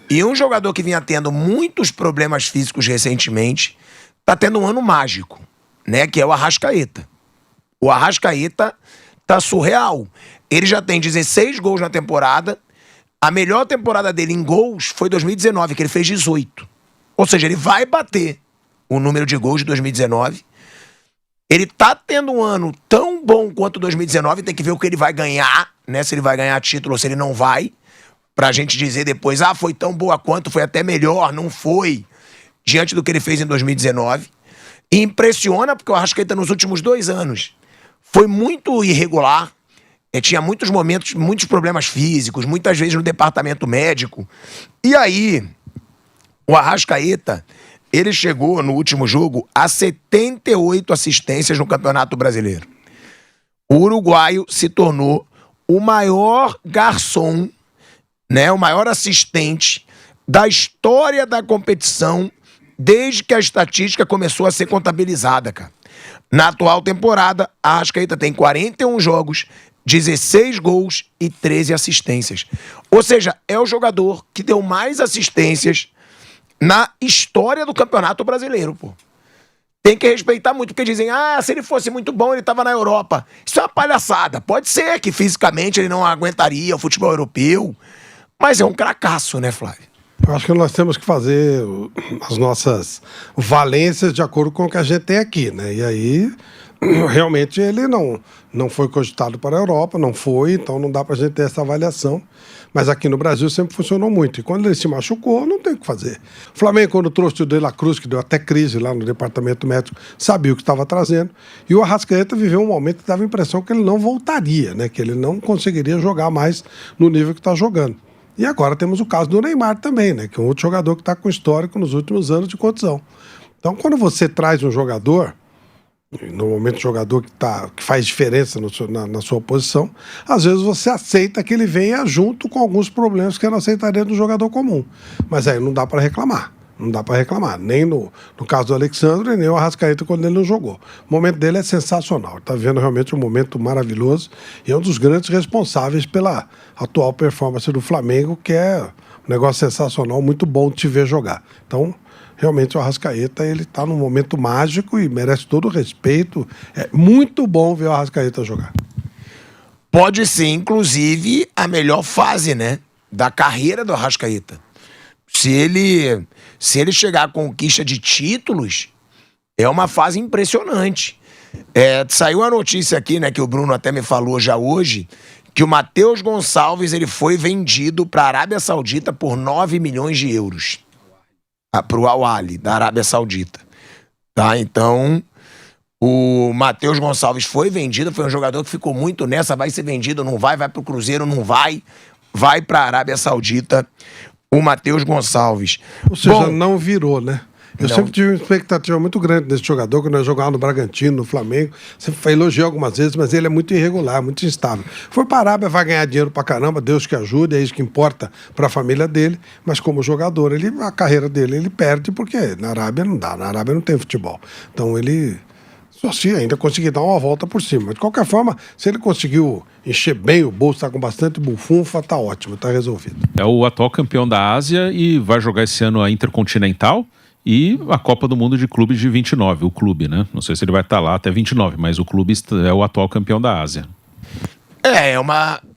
E um jogador que vinha tendo muitos problemas físicos recentemente, tá tendo um ano mágico, né? Que é o Arrascaeta. O Arrascaeta tá surreal. Ele já tem 16 gols na temporada. A melhor temporada dele em gols foi 2019, que ele fez 18. Ou seja, ele vai bater o número de gols de 2019. Ele tá tendo um ano tão bom quanto 2019, tem que ver o que ele vai ganhar, né? Se ele vai ganhar título ou se ele não vai. Pra gente dizer depois, foi tão boa quanto, foi até melhor, não foi, diante do que ele fez em 2019. E impressiona porque o Arrascaeta nos últimos 2 anos foi muito irregular, tinha muitos momentos, muitos problemas físicos, muitas vezes no departamento médico. E aí, o Arrascaeta, ele chegou no último jogo a 78 assistências no Campeonato Brasileiro. O uruguaio se tornou o maior garçom, né, o maior assistente da história da competição desde que a estatística começou a ser contabilizada, cara. Na atual temporada, a Arrascaeta tem 41 jogos, 16 gols e 13 assistências. Ou seja, é o jogador que deu mais assistências na história do Campeonato Brasileiro, pô. Tem que respeitar muito, porque dizem, se ele fosse muito bom, ele tava na Europa. Isso é uma palhaçada. Pode ser que fisicamente ele não aguentaria o futebol europeu, mas é um cracaço, né, Flávio? Eu acho que nós temos que fazer as nossas valências de acordo com o que a gente tem aqui, né? E aí, realmente, ele não foi cogitado para a Europa, não foi, então não dá pra gente ter essa avaliação. Mas aqui no Brasil sempre funcionou muito. E quando ele se machucou, não tem o que fazer. O Flamengo, quando trouxe o De La Cruz, que deu até crise lá no departamento médico, sabia o que estava trazendo. E o Arrascaeta viveu um momento que dava a impressão que ele não voltaria, né? Que ele não conseguiria jogar mais no nível que está jogando. E agora temos o caso do Neymar também, né? Que é um outro jogador que está com histórico nos últimos anos de condição. Então, quando você traz um jogador, normalmente um jogador que faz diferença na sua posição, às vezes você aceita que ele venha junto com alguns problemas que eu não aceitaria do jogador comum. Mas aí não dá para reclamar. Não dá para reclamar. Nem no caso do Alexandre, nem o Arrascaeta quando ele não jogou. O momento dele é sensacional. Está vivendo realmente um momento maravilhoso e é um dos grandes responsáveis pela atual performance do Flamengo, que é um negócio sensacional, muito bom de te ver jogar. Então, realmente o Arrascaeta, ele está num momento mágico e merece todo o respeito. É muito bom ver o Arrascaeta jogar. Pode ser, inclusive, a melhor fase, né, da carreira do Arrascaeta. Se ele chegar à conquista de títulos, é uma fase impressionante. Saiu a notícia aqui, né, que o Bruno até me falou já hoje, que o Matheus Gonçalves ele foi vendido para a Arábia Saudita por 9 milhões de euros. Para o Al Ahly, da Arábia Saudita. Tá? Então, o Matheus Gonçalves foi vendido, foi um jogador que ficou muito nessa, vai ser vendido, não vai pro Cruzeiro, não vai para a Arábia Saudita, o Matheus Gonçalves. Ou seja, não virou, né? Eu sempre tive uma expectativa muito grande desse jogador, quando eu jogava no Bragantino, no Flamengo. Sempre elogiei algumas vezes, mas ele é muito irregular, muito instável. Foi para a Arábia, vai ganhar dinheiro pra caramba, Deus que ajude, é isso que importa para a família dele. Mas como jogador, a carreira dele ele perde, porque na Arábia não dá, na Arábia não tem futebol. Então ele só se ainda conseguir dar uma volta por cima. Mas de qualquer forma, se ele conseguiu encher bem o bolso, tá com bastante bufunfa, tá ótimo, tá resolvido. É o atual campeão da Ásia e vai jogar esse ano a Intercontinental e a Copa do Mundo de Clubes de 29, o clube, né? Não sei se ele vai estar lá até 29, mas o clube é o atual campeão da Ásia.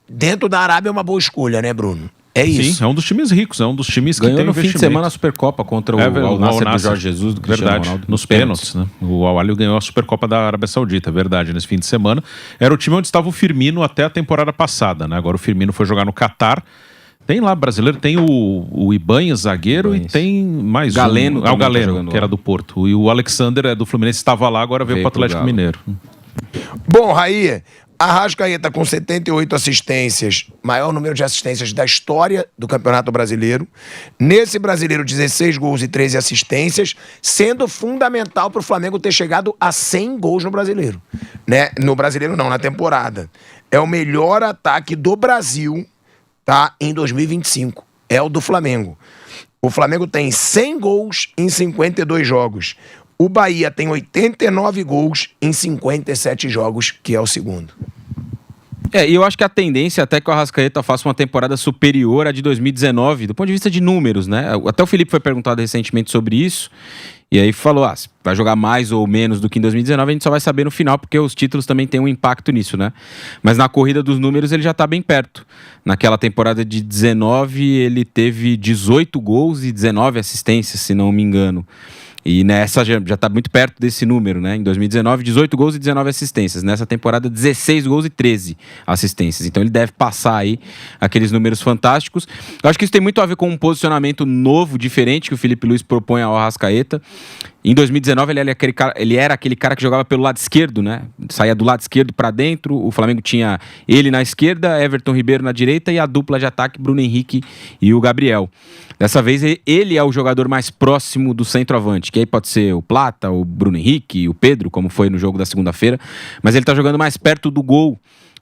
Dentro da Arábia é uma boa escolha, né, Bruno? É isso. Sim, é um dos times ricos, é um dos times que ganhou tem no fim de semana a Supercopa contra o Al Nassr do Jorge Jesus. Do Verdade, Ronaldo, nos pênaltis, né? O Al Ahly ganhou a Supercopa da Arábia Saudita, verdade, nesse fim de semana. Era o time onde estava o Firmino até a temporada passada, né? Agora o Firmino foi jogar no Catar. Tem lá, brasileiro, tem o Ibanez, zagueiro, e tem mais Galeno, o Galeno, que era do Porto. E o Alexander é do Fluminense, estava lá, agora veio para o Atlético Mineiro. Bom, Raí, Arrascaeta com 78 assistências, maior número de assistências da história do Campeonato Brasileiro. Nesse brasileiro, 16 gols e 13 assistências, sendo fundamental para o Flamengo ter chegado a 100 gols no brasileiro. Né? No brasileiro não, na temporada. É o melhor ataque do Brasil, tá? Em 2025. É o do Flamengo. O Flamengo tem 100 gols em 52 jogos. O Bahia tem 89 gols em 57 jogos, que é o segundo. E eu acho que a tendência é até que o Arrascaeta faça uma temporada superior à de 2019, do ponto de vista de números, né? Até o Felipe foi perguntado recentemente sobre isso, e aí falou, se vai jogar mais ou menos do que em 2019, a gente só vai saber no final, porque os títulos também têm um impacto nisso, né? Mas na corrida dos números ele já tá bem perto. Naquela temporada de 19, ele teve 18 gols e 19 assistências, se não me engano. E nessa já está muito perto desse número, né? Em 2019, 18 gols e 19 assistências. Nessa temporada, 16 gols e 13 assistências. Então ele deve passar aí aqueles números fantásticos. Eu acho que isso tem muito a ver com um posicionamento novo, diferente, que o Felipe Luiz propõe ao Arrascaeta. Em 2019, ele era aquele cara que jogava pelo lado esquerdo, né? Saía do lado esquerdo para dentro. O Flamengo tinha ele na esquerda, Everton Ribeiro na direita e a dupla de ataque, Bruno Henrique e o Gabriel. Dessa vez, ele é o jogador mais próximo do centroavante, que aí pode ser o Plata, o Bruno Henrique, o Pedro, como foi no jogo da segunda-feira. Mas ele tá jogando mais perto do gol,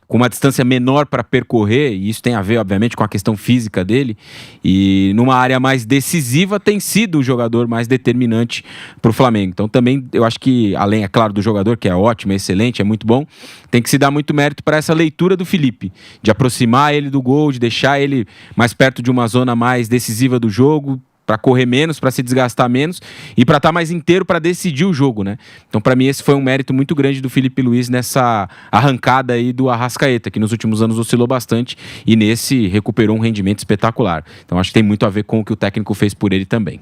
com uma distância menor para percorrer, e isso tem a ver, obviamente, com a questão física dele, e numa área mais decisiva tem sido o jogador mais determinante para o Flamengo. Então também eu acho que, além, é claro, do jogador, que é ótimo, é excelente, é muito bom, tem que se dar muito mérito para essa leitura do Felipe, de aproximar ele do gol, de deixar ele mais perto de uma zona mais decisiva do jogo, para correr menos, para se desgastar menos e para estar mais inteiro para decidir o jogo, né? Então, para mim, esse foi um mérito muito grande do Felipe Luiz nessa arrancada aí do Arrascaeta, que nos últimos anos oscilou bastante e nesse recuperou um rendimento espetacular. Então, acho que tem muito a ver com o que o técnico fez por ele também.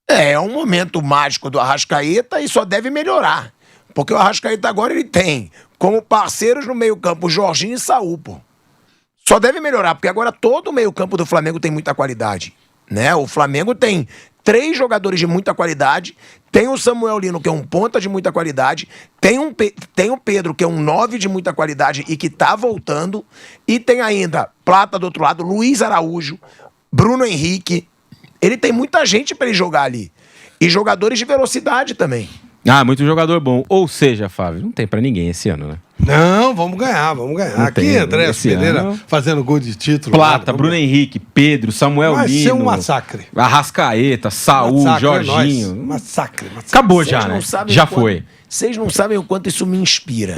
É um momento mágico do Arrascaeta e só deve melhorar. Porque o Arrascaeta agora ele tem como parceiros no meio-campo Jorginho e Saúl, pô. Só deve melhorar, porque agora todo o meio-campo do Flamengo tem muita qualidade, né? O Flamengo tem 3 jogadores de muita qualidade, tem o Samuel Lino, que é um ponta de muita qualidade, tem o Pedro, que é um 9 de muita qualidade e que tá voltando, e tem ainda Plata do outro lado, Luiz Araújo, Bruno Henrique. Ele tem muita gente pra ele jogar ali. E jogadores de velocidade também. Muito jogador bom. Ou seja, Fábio, não tem pra ninguém esse ano, né? Não, vamos ganhar. Aqui, André Pereira fazendo gol de título. Plata, Bruno Henrique, Pedro, Samuel Lino. Vai ser um massacre. Arrascaeta, Saúl, Jorginho. Massacre. Acabou já, né? Já foi. Vocês não sabem o quanto isso me inspira.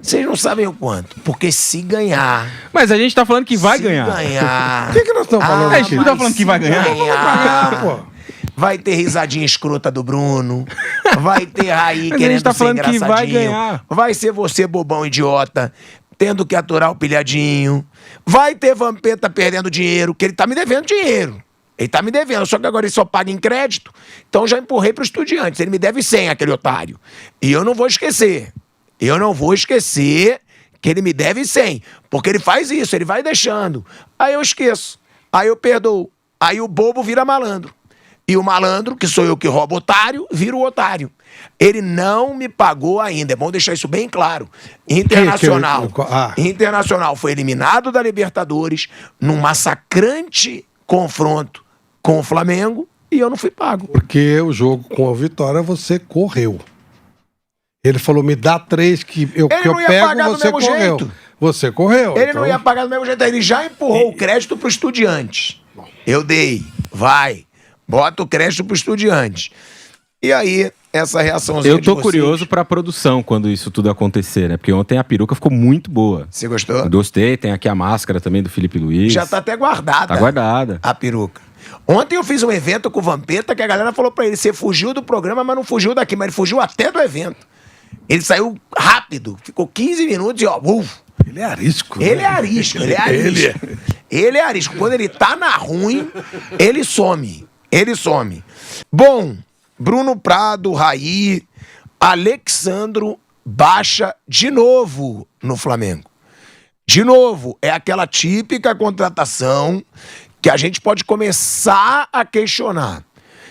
Vocês não sabem o quanto. Porque se ganhar... Mas a gente tá falando que vai ganhar. Se ganhar... O que nós estamos falando? A gente não tá falando que vai ganhar. Pô. Vai ter risadinha escrota do Bruno. Vai ter Raí querendo tá ser engraçadinho. Que vai ganhar. Vai ser você, bobão idiota, tendo que aturar o pilhadinho. Vai ter Vampeta perdendo dinheiro, que ele tá me devendo dinheiro. Ele tá me devendo, só que agora ele só paga em crédito. Então já empurrei pro Estudiantes. Ele me deve 100, aquele otário. E eu não vou esquecer. Que ele me deve 100. Porque ele faz isso, ele vai deixando. Aí eu esqueço. Aí eu perdoo. Aí o bobo vira malandro. E o malandro, que sou eu que roubo otário, vira o otário. Ele não me pagou ainda. É bom deixar isso bem claro. Internacional foi eliminado da Libertadores num massacrante confronto com o Flamengo e eu não fui pago. Porque o jogo com a vitória você correu. Ele falou, me dá 3 que eu pego, você correu. Jeito. Você correu. Ele não ia pagar do mesmo jeito. Ele já empurrou o crédito pro Estudiantes. Eu dei. Vai. Bota o crédito pro Estudiantes. E aí, essa reaçãozinha Eu tô curioso pra produção quando isso tudo acontecer, né? Porque ontem a peruca ficou muito boa. Você gostou? Eu gostei. Tem aqui a máscara também do Felipe Luiz. Já tá até guardada. Tá guardada. A peruca. Ontem eu fiz um evento com o Vampeta que a galera falou pra ele, você fugiu do programa, mas não fugiu daqui. Mas ele fugiu até do evento. Ele saiu rápido. Ficou 15 minutos e ó... Ele é arisco. Ele é arisco. Ele é arisco. Quando ele tá na ruim, ele some. Bom, Bruno Prado, Raí, Alexandro baixa de novo no Flamengo. De novo, é aquela típica contratação que a gente pode começar a questionar.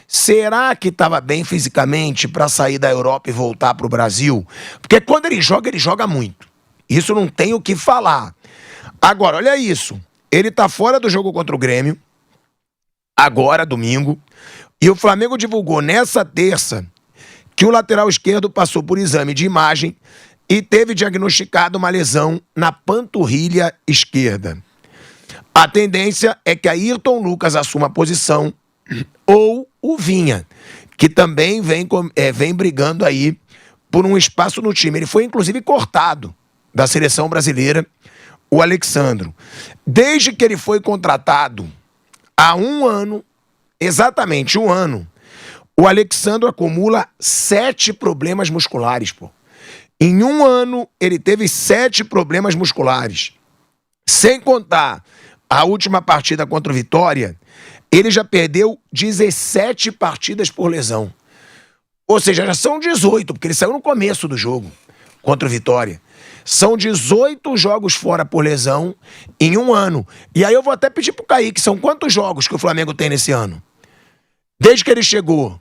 Será que estava bem fisicamente para sair da Europa e voltar para o Brasil? Porque quando ele joga muito. Isso não tem o que falar. Agora, olha isso. Ele tá fora do jogo contra o Grêmio, agora, domingo, e o Flamengo divulgou nessa terça que o lateral esquerdo passou por exame de imagem e teve diagnosticado uma lesão na panturrilha esquerda. A tendência é que Ayrton Lucas assuma a posição ou o Vinha, que também vem brigando aí por um espaço no time. Ele foi, inclusive, cortado da seleção brasileira, o Alexandro. Desde que ele foi contratado, há um ano, exatamente um ano, o Alexandro acumula 7 problemas musculares, pô. Em um ano, ele teve 7 problemas musculares. Sem contar a última partida contra o Vitória, ele já perdeu 17 partidas por lesão. Ou seja, já são 18, porque ele saiu no começo do jogo contra o Vitória. São 18 jogos fora por lesão em um ano. E aí eu vou até pedir pro Kaique, são quantos jogos que o Flamengo tem nesse ano? Desde que ele chegou,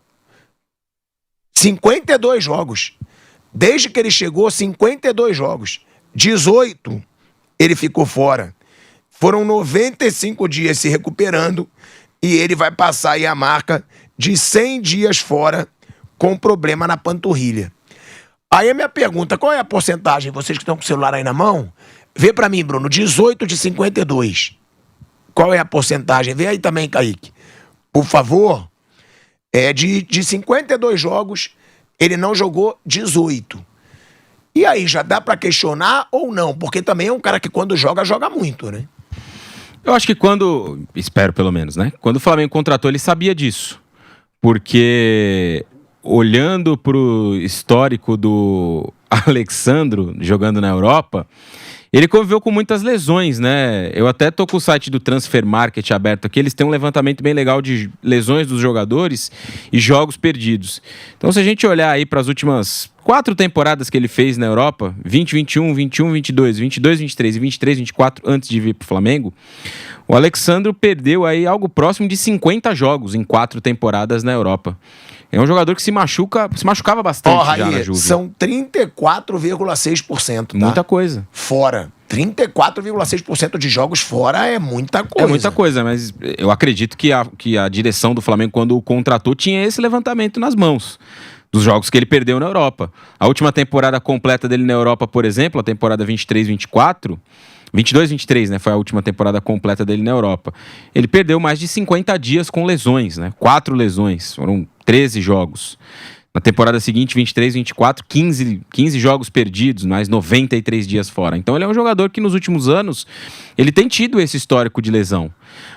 52 jogos. Desde que ele chegou, 52 jogos. 18 ele ficou fora. Foram 95 dias se recuperando e ele vai passar aí a marca de 100 dias fora com problema na panturrilha. Aí a minha pergunta, qual é a porcentagem? Vocês que estão com o celular aí na mão, vê pra mim, Bruno, 18 de 52. Qual é a porcentagem? Vê aí também, Kaique. Por favor. De 52 jogos, ele não jogou 18. E aí, já dá pra questionar ou não? Porque também é um cara que quando joga, joga muito, né? Eu acho que espero pelo menos, né? Quando o Flamengo contratou, ele sabia disso. Porque olhando pro histórico do Alexandro jogando na Europa, ele conviveu com muitas lesões, né? Eu até tô com o site do Transfer Market aberto aqui, eles têm um levantamento bem legal de lesões dos jogadores e jogos perdidos. Então, se a gente olhar aí para as últimas 4 temporadas que ele fez na Europa, 20, 21, 21, 22, 22, 23 e 23, 24, antes de vir pro Flamengo, o Alexandro perdeu aí algo próximo de 50 jogos em 4 temporadas na Europa. É um jogador que se machucava bastante já na Juve. São 34,6%, tá? Muita coisa. Fora. 34,6% de jogos fora é muita coisa. É muita coisa, mas eu acredito que a direção do Flamengo, quando o contratou, tinha esse levantamento nas mãos dos jogos que ele perdeu na Europa. A última temporada completa dele na Europa, por exemplo, a temporada 23-24... 22-23, né? Foi a última temporada completa dele na Europa. Ele perdeu mais de 50 dias com lesões, né? 4 lesões, foram 13 jogos. Na temporada seguinte, 23-24, 15 jogos perdidos, mais 93 dias fora. Então ele é um jogador que nos últimos anos, ele tem tido esse histórico de lesão.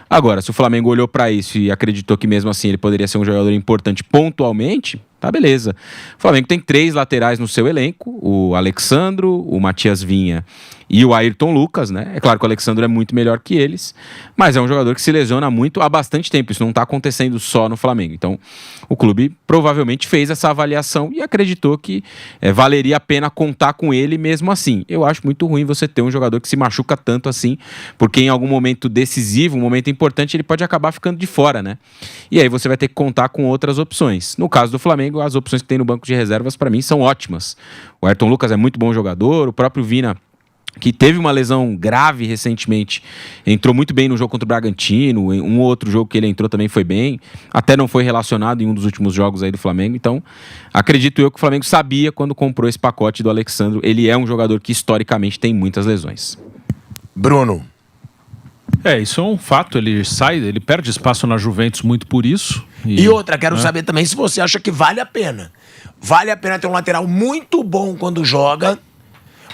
Agora, se o Flamengo olhou para isso e acreditou que mesmo assim ele poderia ser um jogador importante pontualmente, tá beleza. O Flamengo tem 3 laterais no seu elenco, o Alexandro, o Matias Vinha e o Ayrton Lucas, né? É claro que o Alexandro é muito melhor que eles, mas é um jogador que se lesiona muito há bastante tempo. Isso não está acontecendo só no Flamengo. Então, o clube provavelmente fez essa avaliação e acreditou que valeria a pena contar com ele mesmo assim. Eu acho muito ruim você ter um jogador que se machuca tanto assim, porque em algum momento decisivo, um momento importante, ele pode acabar ficando de fora, né? E aí você vai ter que contar com outras opções. No caso do Flamengo, as opções que tem no banco de reservas, para mim, são ótimas. O Ayrton Lucas é muito bom jogador, o próprio Vina, que teve uma lesão grave recentemente, entrou muito bem no jogo contra o Bragantino, em um outro jogo que ele entrou também foi bem, até não foi relacionado em um dos últimos jogos aí do Flamengo. Então, acredito eu que o Flamengo sabia quando comprou esse pacote do Alexandro. Ele é um jogador que historicamente tem muitas lesões. Bruno. Isso é um fato, ele perde espaço na Juventus muito por isso. E outra, quero saber também se você acha que vale a pena. Vale a pena ter um lateral muito bom quando joga,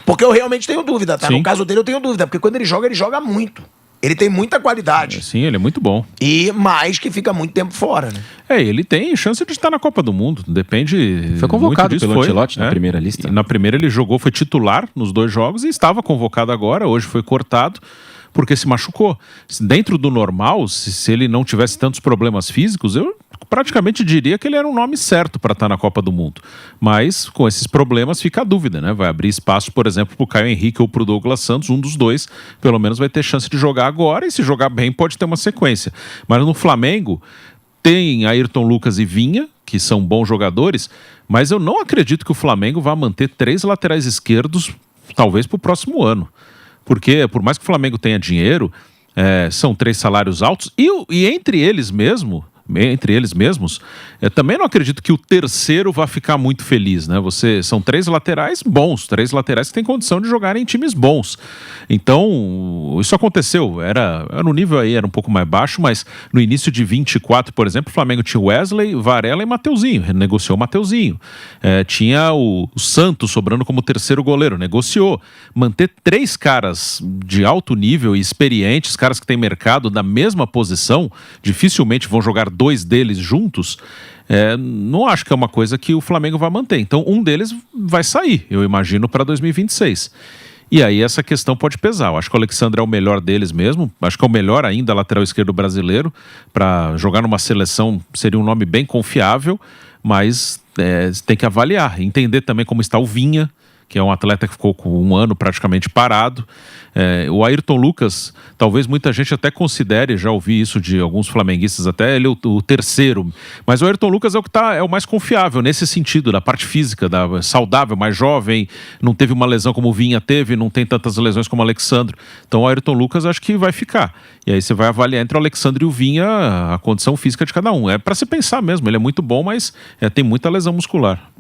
porque eu realmente tenho dúvida, tá? Sim. No caso dele eu tenho dúvida, porque quando ele joga muito. Ele tem muita qualidade. Sim, ele é muito bom. E mais que fica muito tempo fora, né? Ele tem chance de estar na Copa do Mundo. Depende. Foi convocado muito disso. pelo Ancelotti na primeira lista. E na primeira ele jogou, foi titular nos 2 jogos e estava convocado agora. Hoje foi cortado porque se machucou. Dentro do normal, se ele não tivesse tantos problemas físicos, eu praticamente diria que ele era um nome certo para estar na Copa do Mundo. Mas com esses problemas fica a dúvida, né? Vai abrir espaço, por exemplo, para o Caio Henrique ou para o Douglas Santos, um dos dois, pelo menos vai ter chance de jogar agora, e se jogar bem pode ter uma sequência. Mas no Flamengo tem Ayrton Lucas e Vinha, que são bons jogadores, mas eu não acredito que o Flamengo vá manter 3 laterais esquerdos, talvez para o próximo ano. Porque, por mais que o Flamengo tenha dinheiro, são 3 salários altos, e entre eles mesmo, entre eles mesmos, também não acredito que o terceiro vá ficar muito feliz, né? São 3 laterais bons, 3 laterais que têm condição de jogar em times bons. Então, isso aconteceu. Era no nível aí, era um pouco mais baixo, mas no início de 24, por exemplo, o Flamengo tinha Wesley, Varela e Mateuzinho, renegociou o Mateuzinho. Tinha o Santos sobrando como terceiro goleiro, negociou. Manter 3 caras de alto nível e experientes, caras que têm mercado da mesma posição, dificilmente vão jogar 2 deles juntos. Não acho que é uma coisa que o Flamengo vai manter. Então, um deles vai sair, eu imagino, para 2026. E aí essa questão pode pesar. Eu acho que o Alexandre é o melhor deles mesmo. Acho que é o melhor ainda lateral esquerdo brasileiro. Para jogar numa seleção seria um nome bem confiável, mas tem que avaliar. Entender também como está o Vinha, que é um atleta que ficou com um ano praticamente parado. O Ayrton Lucas, talvez muita gente até considere, já ouvi isso de alguns flamenguistas, até ele o terceiro, mas o Ayrton Lucas é o que é o mais confiável nesse sentido, da parte física, saudável, mais jovem, não teve uma lesão como o Vinha teve, não tem tantas lesões como o Alexandre. Então o Ayrton Lucas acho que vai ficar. E aí você vai avaliar entre o Alexandre e o Vinha a condição física de cada um. É para se pensar mesmo, ele é muito bom, mas tem muita lesão muscular.